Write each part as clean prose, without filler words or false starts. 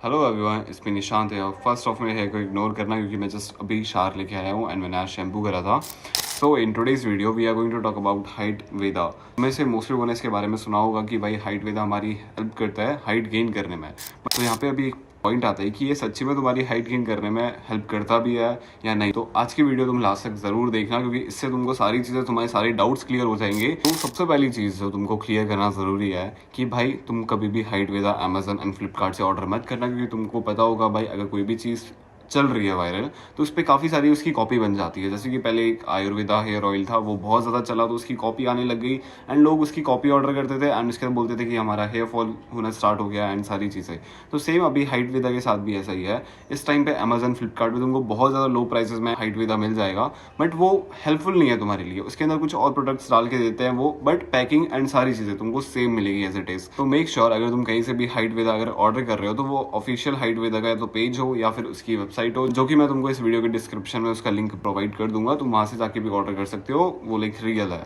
Hello everyone, इसमें निशांत है। First of मेरे हेयर को इग्नोर करना क्योंकि मैं जस्ट अभी शार लेके आया हूँ एंड मैंने आज शैम्पू करा था। So in today's video we are going to talk about height वेदा। में से मोस्टली लोगों ने इसके बारे में सुना होगा कि भाई हाइट वेदा हमारी हेल्प करता है हाइट गेन करने में। तो यहाँ पे अभी पॉइंट आता है कि ये सच्ची में तुम्हारी हाइट गेन करने में हेल्प करता भी है या नहीं। तो आज की वीडियो तुम लास्ट तक जरूर देखना क्योंकि इससे तुमको सारी चीज़ें, तुम्हारे सारे डाउट्स क्लियर हो जाएंगे। तो सबसे पहली चीज़ जो तुमको क्लियर करना ज़रूरी है कि भाई तुम कभी भी height Veda Amazon and Flipkart से ऑर्डर मत करना, क्योंकि तुमको पता होगा भाई अगर कोई भी चीज़ चल रही है वायरल तो उस पर काफ़ी सारी उसकी कॉपी बन जाती है। जैसे कि पहले एक आयुर्वेदा हेयर ऑयल था, वो बहुत ज़्यादा चला तो उसकी कॉपी आने लग गई एंड लोग उसकी कॉपी ऑर्डर करते थे एंड उसके बाद बोलते थे कि हमारा हेयर फॉल होना स्टार्ट हो गया एंड सारी चीज़ें। तो सेम अभी हाइट वेदा के साथ भी ऐसा ही है। इस टाइम पे अमेजन फ्लिपकार्ट पे तुमको बहुत ज़्यादा लो प्राइसेस में हाइट वेदा मिल जाएगा, बट वो हेल्पफुल नहीं है तुम्हारे लिए। उसके अंदर कुछ और प्रोडक्ट्स डाल के देते हैं वो, बट पैकिंग एंड सारी चीज़ें तुमको सेम मिलेगी एज इट इज़। तो मेक श्योर अगर तुम कहीं से भी हाइट वेदा अगर ऑर्डर कर रहे हो तो वो ऑफिशियल हाइट वेदा का तो पेज हो या फिर उसकी वेबसाइट हो, जो कि मैं तुमको इस वीडियो के डिस्क्रिप्शन में उसका लिंक प्रोवाइड कर दूंगा। तुम वहां से जाके भी ऑर्डर कर सकते हो, वो लाइक रियल है।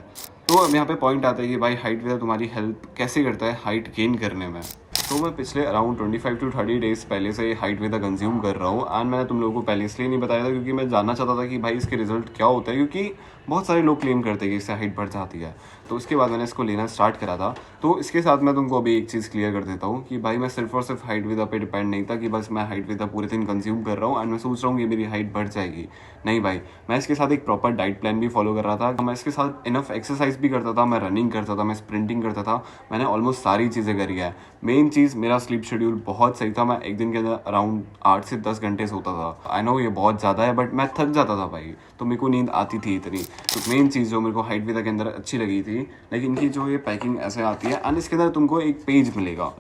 तो अब यहाँ पे पॉइंट आता है कि भाई हाइट वेदा तुम्हारी हेल्प कैसे करता है हाइट गेन करने में। तो मैं पिछले अराउंड 25 टू 30 डेज पहले से हाइट वेदा कंज्यूम कर रहा हूँ एंड मैंने तुम लोगों को पहले इसलिए नहीं बताया था क्योंकि मैं जानना चाहता था कि भाई इसके रिजल्ट क्या होता है, क्योंकि बहुत सारे लोग क्लेम करते हैं कि इससे हाइट बढ़ जाती है। तो उसके बाद मैंने इसको लेना स्टार्ट करा था। तो इसके साथ मैं तुमको अभी एक चीज़ क्लियर कर देता हूँ कि भाई मैं सिर्फ और सिर्फ हाइट वेदा पे डिपेंड नहीं था कि बस मैं हाइट वेदा पूरे दिन कंज्यूम कर रहा हूँ एंड मैं सोच रहा हूँ कि मेरी हाइट बढ़ जाएगी। नहीं भाई, मैं इसके साथ एक प्रॉपर डाइट प्लान भी फॉलो कर रहा था, मैं इसके साथ इनफ एक्सरसाइज भी करता था, मैं रनिंग करता था, मैं स्प्रिंटिंग करता था, मैंने ऑलमोस्ट सारी चीज़ें करी है। मेन चीज़ मेरा स्लीप शेड्यूल बहुत सही था। मैं एक दिन के अंदर अराउंड 8 से 10 घंटे सोता था। आई नो ये बहुत ज़्यादा है बट मैं थक जाता था भाई, तो मेरे को नींद आती थी इतनी। तो मेन चीज़ जो मेरे को हाइट वेदा के अंदर अच्छी लगी थी, लेकिन इनकी जो ये पैकिंग ऐसे आती है एंड इसके अंदर तुमको एक पेज मिलेगा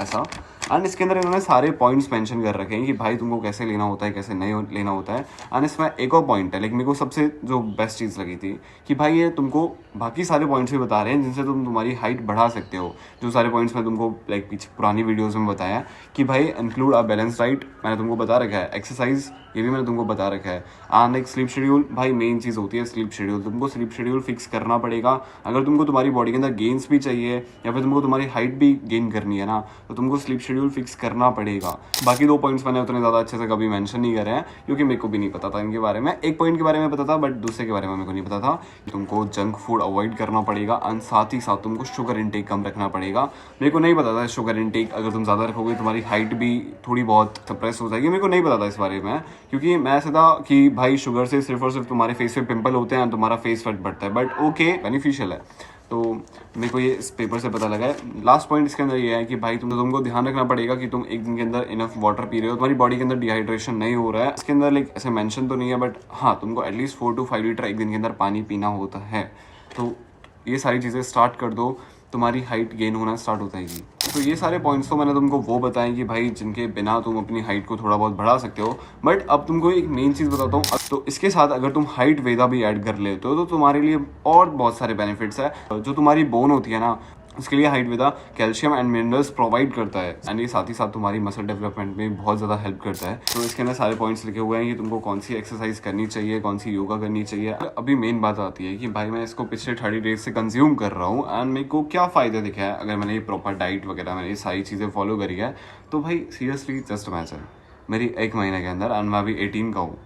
ऐसा, एंड इसके अंदर इन्होंने सारे पॉइंट्स मेंशन कर रखे हैं कि भाई तुमको कैसे लेना होता है, कैसे नहीं लेना होता है। एंड इसमें एक और पॉइंट है, लेकिन मेरे को सबसे जो बेस्ट चीज़ लगी थी कि भाई ये तुमको बाकी सारे पॉइंट्स भी बता रहे हैं जिनसे तुम तुम्हारी हाइट बढ़ा सकते हो। जो सारे पॉइंट्स मैं तुमको लाइक पीछे पुरानी वीडियोज़ में बताया कि भाई इंक्लूड अ बैलेंस डाइट मैंने तुमको बता रखा है, एक्सरसाइज ये भी मैंने तुमको बता रखा है, एंड एक स्लीप शेड्यूल। भाई मेन चीज़ होती है स्लीप शेड्यूल, तुमको स्लीप शेड्यूल फिक्स करना पड़ेगा। अगर तुमको तुम्हारी बॉडी के अंदर गेन्स भी चाहिए या फिर तुमको तुम्हारी हाइट भी गेन करनी है ना, तो तुमको स्लीप शेड्यूल फिक्स करना पड़ेगा। बाकी दो पॉइंट्स मैंने उतने ज़्यादा अच्छे से कभी मेंशन नहीं करे हैं क्योंकि मेरे को भी नहीं पता था इनके बारे में। एक पॉइंट के बारे में पता था बट दूसरे के बारे में मेरे को नहीं पता था। तुमको जंक फूड अवॉइड करना पड़ेगा एंड साथ ही साथ तुमको शुगर इनटेक कम रखना पड़ेगा। मेरे को नहीं पता था शुगर इनटेक अगर तुम ज़्यादा रखोगे तुम्हारी हाइट भी थोड़ी बहुत सप्रेस हो जाएगी। मेरे को नहीं पता था इस बारे में क्योंकि मैं ऐसा था कि भाई शुगर से सिर्फ और सिर्फ तुम्हारे फेस पे पिंपल होते हैं, तुम्हारा फेस फैट बढ़ता है, बट ओके बेनिफिशियल है। तो मेरे को ये इस पेपर से पता लगा है। लास्ट पॉइंट इसके अंदर ये है कि भाई तुमको ध्यान रखना पड़ेगा कि तुम एक दिन के अंदर इनफ वाटर पी रहे हो, तुम्हारी बॉडी के अंदर डिहाइड्रेशन नहीं हो रहा है। इसके अंदर लाइक ऐसे मेंशन तो नहीं है बट हाँ तुमको एटलीस्ट 4 to 5 लीटर एक दिन के अंदर पानी पीना होता है। तो ये सारी चीज़ें स्टार्ट कर दो, तुम्हारी हाइट गेन होना स्टार्ट हो जाएगी। तो ये सारे पॉइंट्स तो मैंने तुमको वो बताए कि भाई जिनके बिना तुम अपनी हाइट को थोड़ा बहुत बढ़ा सकते हो। बट अब तुमको एक मेन चीज़ बताता हूँ। तो इसके साथ अगर तुम हाइट वेदा भी ऐड कर लेते हो तो तुम्हारे लिए और बहुत सारे बेनिफिट्स है। जो तुम्हारी बोन होती है ना, उसके लिए height Veda calcium and minerals provide करता है एंड ये साथ ही साथ तुम्हारी मसल डेवलपमेंट में बहुत ज़्यादा हेल्प करता है। तो इसके अंदर सारे पॉइंट्स लिखे हुए हैं कि तुमको कौन सी एक्सरसाइज करनी चाहिए, कौन सी योगा करनी चाहिए। अभी मेन बात आती है कि भाई मैं इसको पिछले 30 डेज से कंज्यूम कर रहा हूँ एंड मेरे को क्या फ़ायदा दिखा है अगर मैंने ये प्रॉपर डाइट वगैरह मैंने ये सारी चीज़ें फॉलो करी है। तो भाई सीरियसली जस्ट इमेजिन मेरी 1 महीने के अंदर, एंड मैं अभी 18 का हूँ।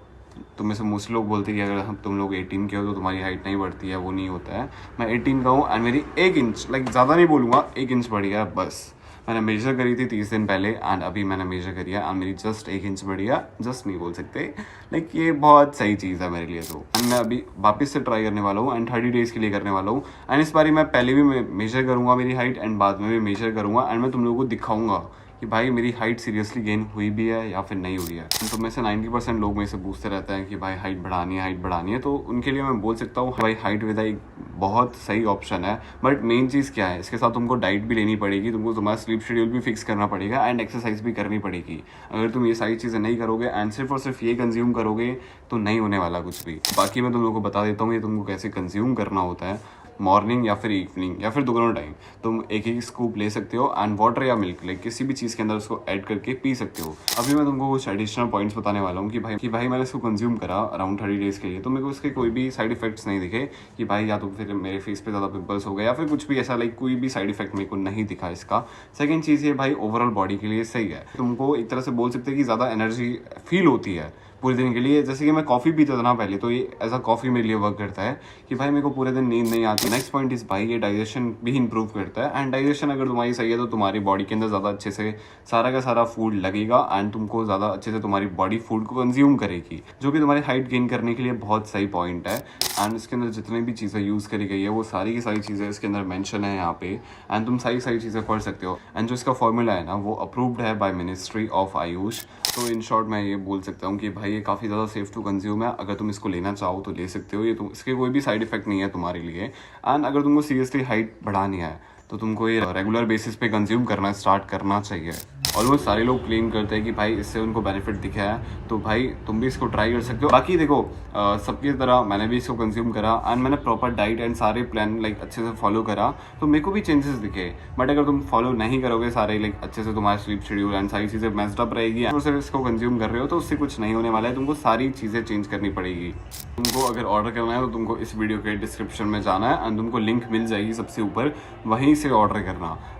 तो में से मोस्ट लोग बोलते हैं कि अगर हम तुम लोग 18 के हो तो तुम्हारी हाइट नहीं बढ़ती है, वो नहीं होता है। मैं 18 का हूँ एंड मेरी 1 इंच, लाइक ज़्यादा नहीं बोलूँगा, 1 इंच बढ़ी है बस। मैंने मेजर करी थी 30 दिन पहले एंड अभी मैंने मेजर करी है एंड मेरी जस्ट 1 इंच बढ़ी है। जस्ट नहीं बोल सकते, लाइक ये बहुत सही चीज़ है मेरे लिए। तो एंड मैं अभी वापस से ट्राई करने वाला हूँ एंड 30 डेज़ के लिए करने वाला हूँ। एंड इस बारी मैं पहले भी मेजर करूँगा मेरी हाइट एंड बाद में भी मेजर करूँगा एंड मैं तुम लोगों को दिखाऊँगा कि भाई मेरी हाइट सीरियसली गेन हुई भी है या फिर नहीं हुई है। तो में से 90% लोग मेरे से पूछते रहते हैं कि भाई हाइट बढ़ानी है। तो उनके लिए मैं बोल सकता हूँ भाई हाइट वेदा एक बहुत सही ऑप्शन है। बट मेन चीज़ क्या है, इसके साथ तुमको डाइट भी लेनी पड़ेगी, तुमको तुम्हारा स्लीप शेड्यूल भी फिक्स करना पड़ेगा एंड एक्सरसाइज भी करनी पड़ेगी। अगर तुम ये सारी चीज़ें नहीं करोगे एंड सिर्फ और सिर्फ ये कंज्यूम करोगे तो नहीं होने वाला कुछ भी। बाकी मैं तुम लोगों को बता देता हूँ ये तुमको कैसे कंज्यूम करना होता है। मॉर्निंग या फिर इवनिंग या फिर दोनों टाइम तुम एक एक स्कूप ले सकते हो एंड वाटर या मिल्क लाइक किसी भी चीज़ के अंदर उसको ऐड करके पी सकते हो। अभी मैं तुमको कुछ एडिशनल पॉइंट्स बताने वाला हूँ कि भाई मैंने इसको कंज्यूम करा अराउंड 30 डेज़ के लिए, तो मेरे को इसके कोई भी साइड इफेक्ट्स नहीं दिखे कि भाई या तो फिर मेरे फेस पे ज़्यादा पिंपल्स हो गए या फिर कुछ भी ऐसा लाइक कोई भी साइड इफेक्ट मेरे को नहीं दिखा इसका। सेकेंड चीज़ ये भाई ओवरऑल बॉडी के लिए सही है, तुमको एक तरह से बोल सकते हैं कि ज़्यादा एनर्जी फील होती है पूरे दिन के लिए। जैसे कि मैं कॉफ़ी पीता था ना पहले, तो ये एज अ कॉफ़ी मेरे लिए वर्क करता है कि भाई मेरे को पूरे दिन नींद नहीं आती। नेक्स्ट पॉइंट इस भाई ये डाइजेशन भी इंप्रूव करता है एंड डाइजेशन अगर तुम्हारी सही है तो तुम्हारी बॉडी के अंदर ज़्यादा अच्छे से सारा का सारा फूड लगेगा एंड तुमको ज़्यादा अच्छे से तुम्हारी बॉडी फूड को कंज्यूम करेगी, जो कि तुम्हारी हाइट गेन करने के लिए बहुत सही पॉइंट है। एंड इसके अंदर जितनी भी चीज़ें यूज़ करी गई है वो सारी की सारी चीज़ें इसके अंदर मेंशन है यहाँ पे एंड तुम सारी सारी चीज़ें पढ़ सकते हो। एंड जो इसका फॉर्मूला है ना वो अप्रूव्ड है बाय मिनिस्ट्री ऑफ आयुष। तो इन शॉर्ट मैं ये बोल सकता हूँ कि भाई ये काफ़ी ज़्यादा सेफ टू कंज्यूम है। अगर तुम इसको लेना चाहो तो ले सकते हो, ये तुम इसके कोई भी साइड इफेक्ट नहीं है तुम्हारे लिए। एंड अगर तुमको सीरियसली हाइट बढ़ानी है तो तुमको ये रेगुलर बेसिस पे कंज्यूम करना स्टार्ट करना चाहिए। ऑलमोस्ट सारे लोग क्लेम करते हैं कि भाई इससे उनको बेनिफिट दिखा है, तो भाई तुम भी इसको ट्राई कर सकते हो। बाकी देखो सबकी तरह मैंने भी इसको कंज्यूम करा एंड मैंने प्रॉपर डाइट एंड सारे प्लान लाइक अच्छे से फॉलो करा, तो मेरे को भी चेंजेस दिखे। बट अगर तुम फॉलो नहीं करोगे सारे लाइक अच्छे से, तुम्हारा स्लीप शेड्यूल एंड सारी चीज़ें मेस्ड अप रहेगी और सिर्फ इसको कंज्यूम कर रहे हो तो उससे कुछ नहीं होने वाला है। तुमको सारी चीज़ें चेंज करनी पड़ेगी। तुमको अगर ऑर्डर करना है तो तुमको इस वीडियो के डिस्क्रिप्शन में जाना है एंड तुमको लिंक मिल जाएगी सबसे ऊपर, वहीं से ऑर्डर करना।